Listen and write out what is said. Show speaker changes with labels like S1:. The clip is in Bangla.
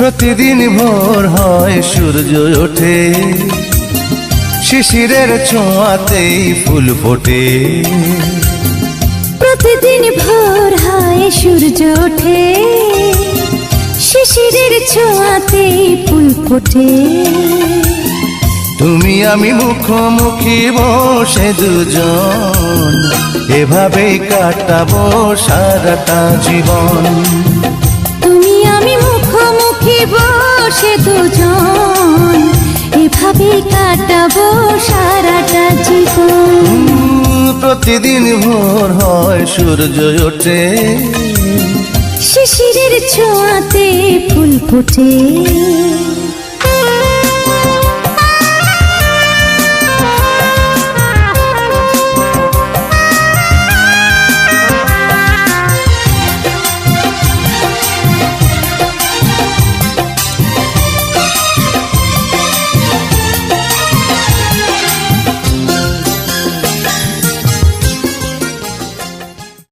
S1: প্রতিদিন ভোর হয় সূর্য ওঠে, শিশিরের ছোঁয়াতেই ফুল ফোটে।
S2: প্রতিদিন ভোর হয় সূর্য ওঠে, শিশিরের ছোঁয়াতেই ফুল ফোটে।
S1: তুমি আমি মুখোমুখি বসে দুজন, এভাবেই কাটাবো সারাটা জীবন।
S2: তুমি আমি মুখোমুখি বসে দুজন, এভাবেই কাটাবো সারাটা জীবন।
S1: প্রতিদিন ভোর হয় সূর্য ওঠে,
S2: শিশিরের ছোঁয়াতে ফুল ফোটে।